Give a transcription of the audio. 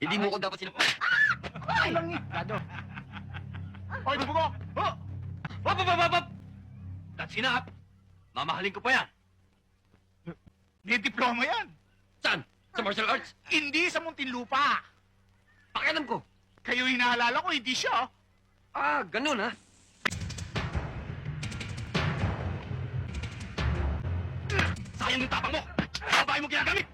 Hindi mo ko dapat sinabi. Ay! Langit! Gado. Hoy, bubugo! Hop! Hop, hop, hop, hop! That's enough. Mamahalin ko pa yan. May diploma yan. Saan? Sa martial arts? Hindi sa Muntinlupa. Pakialam ko. Kayo hinaalala ko, hindi siya. Ah, ganun ha? Sayang yung tapang mo! Babae mo ginagamit!